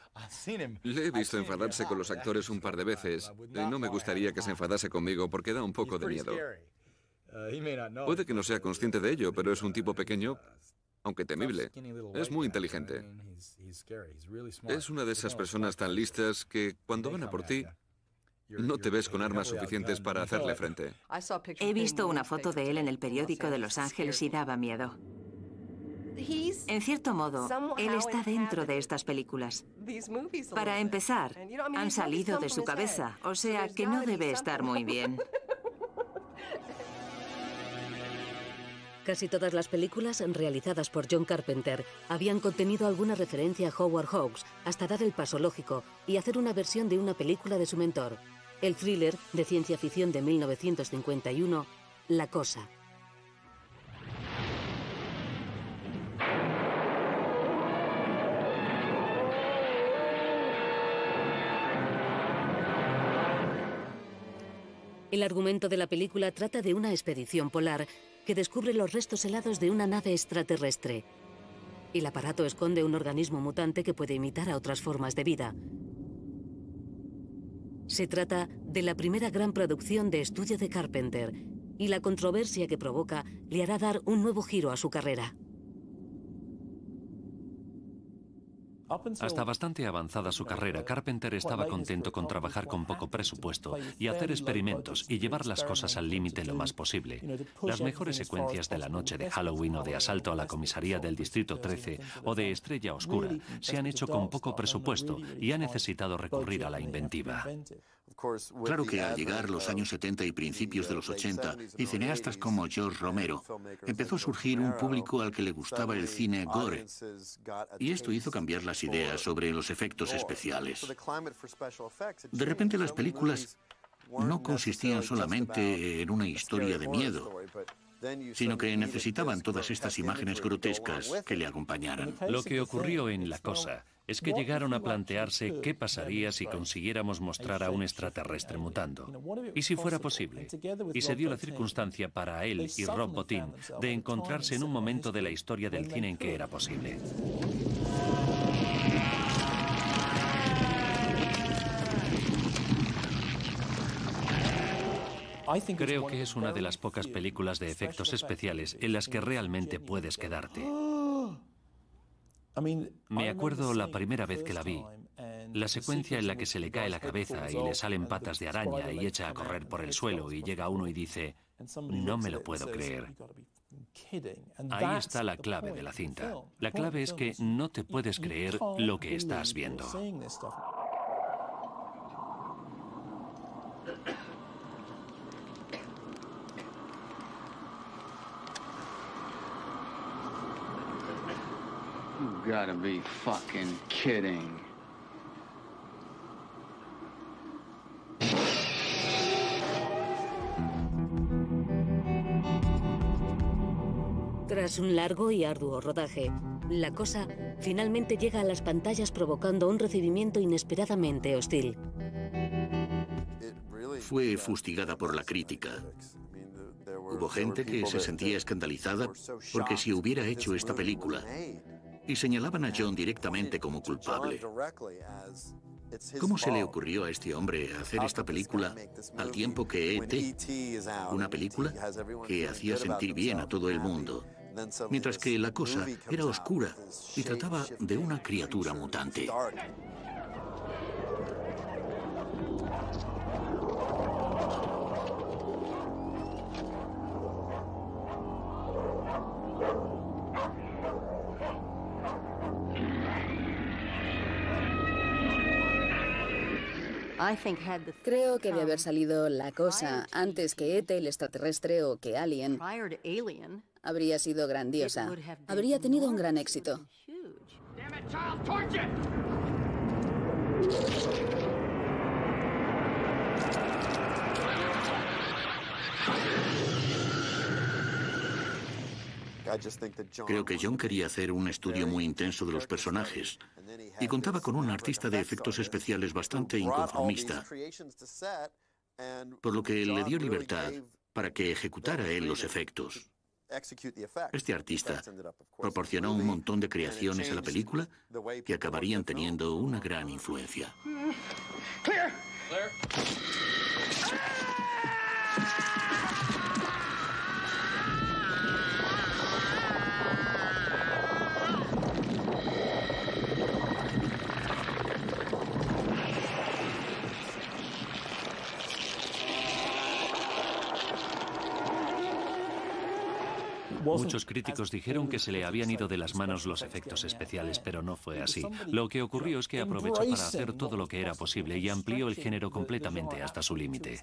Le he visto enfadarse con los actores un par de veces. Y no me gustaría que se enfadase conmigo porque da un poco de miedo. Puede que no sea consciente de ello, pero es un tipo pequeño, aunque temible. Es muy inteligente. Es una de esas personas tan listas que cuando van a por ti, no te ves con armas suficientes para hacerle frente. He visto una foto de él en el periódico de Los Ángeles y daba miedo. En cierto modo, él está dentro de estas películas. Para empezar, han salido de su cabeza, o sea que no debe estar muy bien. Casi todas las películas realizadas por John Carpenter habían contenido alguna referencia a Howard Hawks, hasta dar el paso lógico y hacer una versión de una película de su mentor. El thriller de ciencia ficción de 1951, La Cosa. El argumento de la película trata de una expedición polar que descubre los restos helados de una nave extraterrestre. El aparato esconde un organismo mutante que puede imitar a otras formas de vida. Se trata de la primera gran producción de estudio de Carpenter, y la controversia que provoca le hará dar un nuevo giro a su carrera. Hasta bastante avanzada su carrera, Carpenter estaba contento con trabajar con poco presupuesto y hacer experimentos y llevar las cosas al límite lo más posible. Las mejores secuencias de La noche de Halloween o de Asalto a la comisaría del Distrito 13 o de Estrella Oscura se han hecho con poco presupuesto y ha necesitado recurrir a la inventiva. Claro que al llegar los años 70 y principios de los 80, y cineastas como George Romero, empezó a surgir un público al que le gustaba el cine gore. Y esto hizo cambiar las ideas sobre los efectos especiales. De repente las películas no consistían solamente en una historia de miedo, sino que necesitaban todas estas imágenes grotescas que le acompañaran. Lo que ocurrió en La Cosa es que llegaron a plantearse qué pasaría si consiguiéramos mostrar a un extraterrestre mutando. Y si fuera posible. Y se dio la circunstancia para él y Rob Bottin de encontrarse en un momento de la historia del cine en que era posible. Creo que es una de las pocas películas de efectos especiales en las que realmente puedes quedarte. Me acuerdo la primera vez que la vi, la secuencia en la que se le cae la cabeza y le salen patas de araña y echa a correr por el suelo y llega uno y dice: no me lo puedo creer. Ahí está la clave de la cinta. La clave es que no te puedes creer lo que estás viendo. You gotta be fucking kidding. Tras un largo y arduo rodaje, La Cosa finalmente llega a las pantallas provocando un recibimiento inesperadamente hostil. Fue fustigada por la crítica. Hubo gente que se sentía escandalizada porque si hubiera hecho esta película, y señalaban a John directamente como culpable. ¿Cómo se le ocurrió a este hombre hacer esta película al tiempo que E.T., una película que hacía sentir bien a todo el mundo, mientras que La Cosa era oscura y trataba de una criatura mutante? Creo que de haber salido La Cosa antes que E.T., el extraterrestre, o que Alien, habría sido grandiosa. Habría tenido un gran éxito. Creo que John quería hacer un estudio muy intenso de los personajes y contaba con un artista de efectos especiales bastante inconformista, por lo que le dio libertad para que ejecutara él los efectos. Este artista proporcionó un montón de creaciones a la película que acabarían teniendo una gran influencia. Muchos críticos dijeron que se le habían ido de las manos los efectos especiales, pero no fue así. Lo que ocurrió es que aprovechó para hacer todo lo que era posible y amplió el género completamente hasta su límite.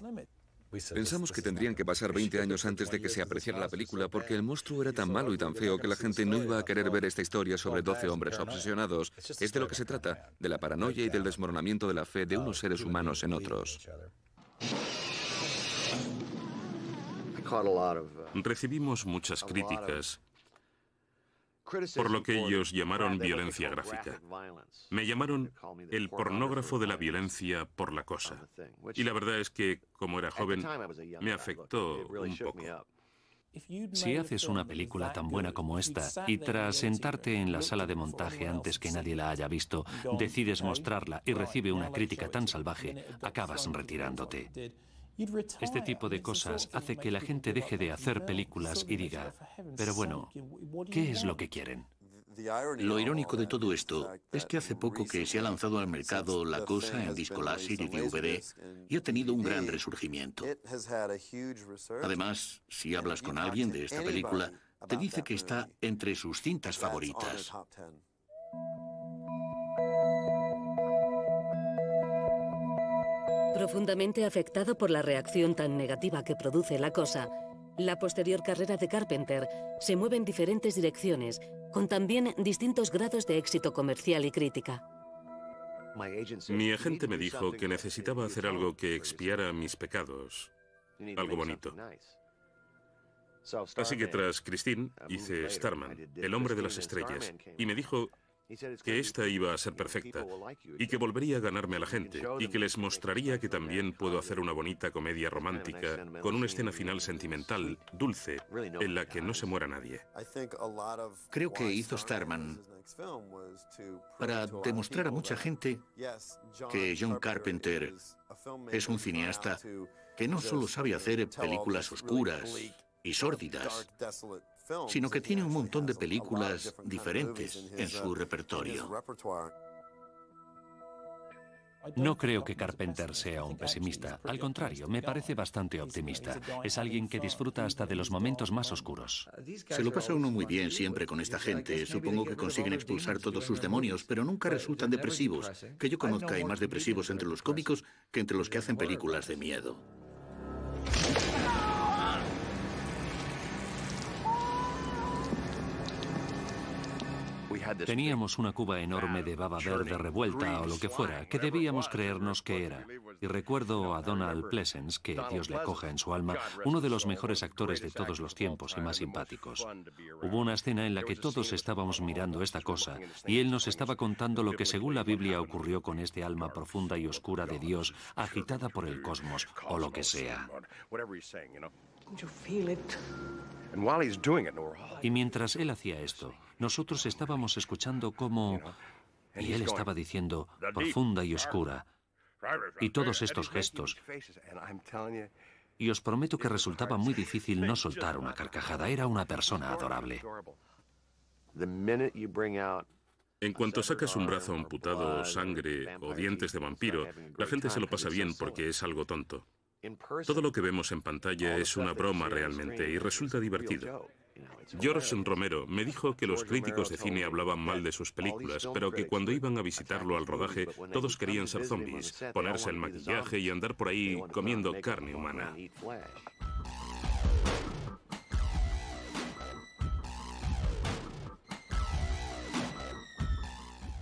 Pensamos que tendrían que pasar 20 años antes de que se apreciara la película porque el monstruo era tan malo y tan feo que la gente no iba a querer ver esta historia sobre 12 hombres obsesionados. Es de lo que se trata, de la paranoia y del desmoronamiento de la fe de unos seres humanos en otros. Recibimos muchas críticas por lo que ellos llamaron violencia gráfica. Me llamaron el pornógrafo de la violencia por La Cosa. Y la verdad es que, como era joven, me afectó un poco. Si haces una película tan buena como esta y tras sentarte en la sala de montaje antes que nadie la haya visto, decides mostrarla y recibe una crítica tan salvaje, acabas retirándote. Este tipo de cosas hace que la gente deje de hacer películas y diga, pero bueno, ¿qué es lo que quieren? Lo irónico de todo esto es que hace poco que se ha lanzado al mercado La Cosa en disco láser y DVD y ha tenido un gran resurgimiento. Además, si hablas con alguien de esta película, te dice que está entre sus cintas favoritas. Profundamente afectado por la reacción tan negativa que produce La Cosa, la posterior carrera de Carpenter se mueve en diferentes direcciones, con también distintos grados de éxito comercial y crítica. Mi agente me dijo que necesitaba hacer algo que expiara mis pecados, algo bonito. Así que tras Christine hice Starman, el hombre de las estrellas, y me dijo que esta iba a ser perfecta y que volvería a ganarme a la gente y que les mostraría que también puedo hacer una bonita comedia romántica con una escena final sentimental, dulce, en la que no se muera nadie. Creo que hizo Starman para demostrar a mucha gente que John Carpenter es un cineasta que no solo sabe hacer películas oscuras y sórdidas, sino que tiene un montón de películas diferentes en su repertorio. No creo que Carpenter sea un pesimista. Al contrario, me parece bastante optimista. Es alguien que disfruta hasta de los momentos más oscuros. Se lo pasa uno muy bien siempre con esta gente. Supongo que consiguen expulsar todos sus demonios, pero nunca resultan depresivos. Que yo conozca, hay más depresivos entre los cómicos que entre los que hacen películas de miedo. Teníamos una cuba enorme de baba verde revuelta o lo que fuera, que debíamos creernos que era. Y recuerdo a Donald Pleasence, que Dios le acoja en su alma, uno de los mejores actores de todos los tiempos y más simpáticos. Hubo una escena en la que todos estábamos mirando esta cosa y él nos estaba contando lo que según la Biblia ocurrió con este alma profunda y oscura de Dios, agitada por el cosmos o lo que sea. Y mientras él hacía esto, nosotros estábamos escuchando cómo... Y él estaba diciendo, profunda y oscura, y todos estos gestos. Y os prometo que resultaba muy difícil no soltar una carcajada. Era una persona adorable. En cuanto sacas un brazo amputado, sangre o dientes de vampiro, la gente se lo pasa bien porque es algo tonto. Todo lo que vemos en pantalla es una broma realmente y resulta divertido. George Romero me dijo que los críticos de cine hablaban mal de sus películas, pero que cuando iban a visitarlo al rodaje, todos querían ser zombies, ponerse el maquillaje y andar por ahí comiendo carne humana.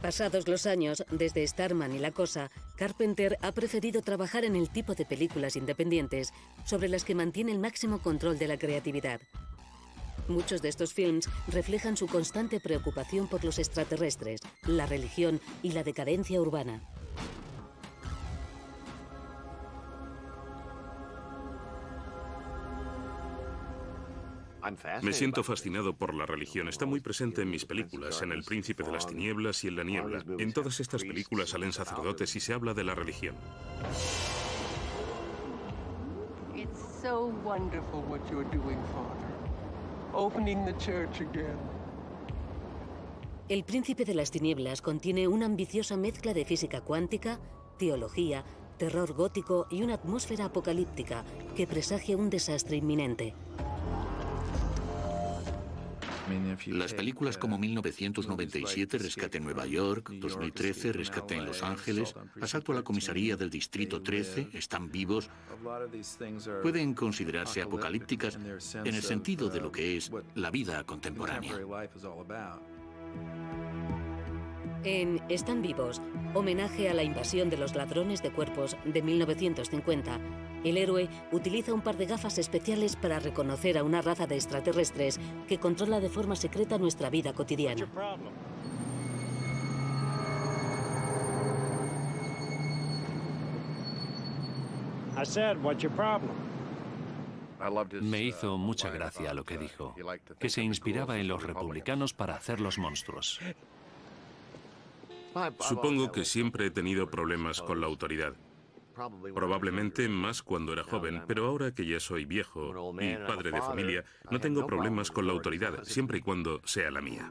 Pasados los años, desde Starman y La Cosa, Carpenter ha preferido trabajar en el tipo de películas independientes sobre las que mantiene el máximo control de la creatividad. Muchos de estos films reflejan su constante preocupación por los extraterrestres, la religión y la decadencia urbana. Me siento fascinado por la religión. Está muy presente en mis películas, en El Príncipe de las Tinieblas y en La Niebla. En todas estas películas salen sacerdotes y se habla de la religión. It's so wonderful what you're doing, Father. Opening the church again. El Príncipe de las Tinieblas contiene una ambiciosa mezcla de física cuántica, teología, terror gótico y una atmósfera apocalíptica que presagia un desastre inminente. Las películas como 1997, Rescate en Nueva York, 2013, Rescate en Los Ángeles, Asalto a la comisaría del Distrito 13, Están vivos, pueden considerarse apocalípticas en el sentido de lo que es la vida contemporánea. En Están vivos, homenaje a la invasión de los ladrones de cuerpos de 1950, el héroe utiliza un par de gafas especiales para reconocer a una raza de extraterrestres que controla de forma secreta nuestra vida cotidiana. Me hizo mucha gracia lo que dijo, que se inspiraba en los republicanos para hacer los monstruos. Supongo que siempre he tenido problemas con la autoridad. Probablemente más cuando era joven, pero ahora que ya soy viejo y padre de familia, no tengo problemas con la autoridad, siempre y cuando sea la mía.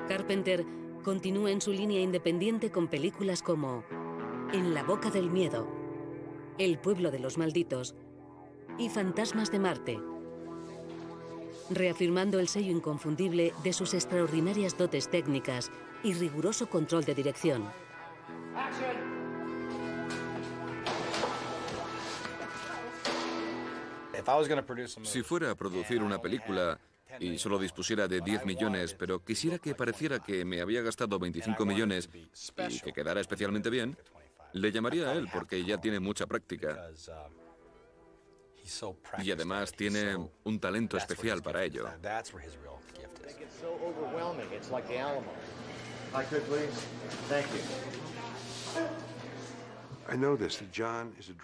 Carpenter continúa en su línea independiente con películas como En la boca del miedo, El pueblo de los malditos y Fantasmas de Marte, reafirmando el sello inconfundible de sus extraordinarias dotes técnicas y riguroso control de dirección. Si fuera a producir una película y solo dispusiera de 10 millones, pero quisiera que pareciera que me había gastado 25 millones y que quedara especialmente bien, le llamaría a él porque ya tiene mucha práctica. Y además tiene un talento especial para ello.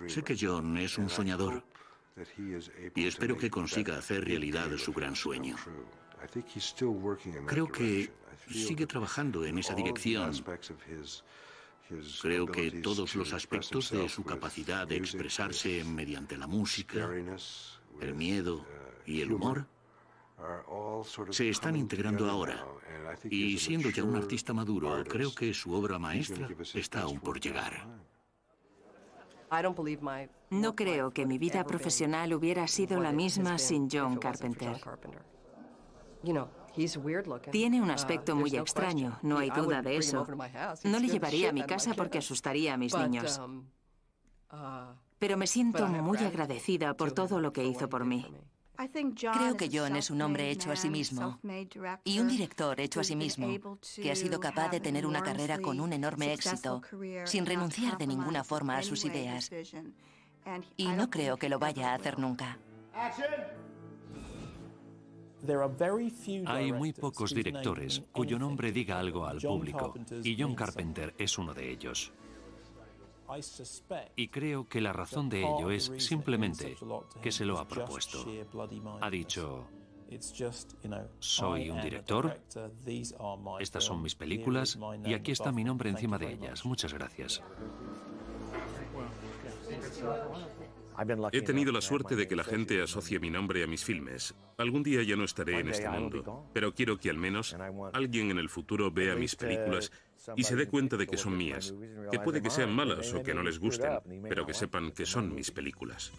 Sé que John es un soñador y espero que consiga hacer realidad su gran sueño. Creo que sigue trabajando en esa dirección. Creo que todos los aspectos de su capacidad de expresarse mediante la música, el miedo y el humor se están integrando ahora. Y siendo ya un artista maduro, creo que su obra maestra está aún por llegar. No creo que mi vida profesional hubiera sido la misma sin John Carpenter. Tiene un aspecto muy extraño, no hay duda de eso. No le llevaría a mi casa porque asustaría a mis niños. Pero me siento muy agradecida por todo lo que hizo por mí. Creo que John es un hombre hecho a sí mismo y un director hecho a sí mismo, que ha sido capaz de tener una carrera con un enorme éxito, sin renunciar de ninguna forma a sus ideas. Y no creo que lo vaya a hacer nunca. Hay muy pocos directores cuyo nombre diga algo al público, y John Carpenter es uno de ellos. Y creo que la razón de ello es simplemente que se lo ha propuesto. Ha dicho, soy un director, estas son mis películas y aquí está mi nombre encima de ellas. Muchas gracias. He tenido la suerte de que la gente asocie mi nombre a mis filmes. Algún día ya no estaré en este mundo, pero quiero que al menos alguien en el futuro vea mis películas y se dé cuenta de que son mías, que puede que sean malas o que no les gusten, pero que sepan que son mis películas.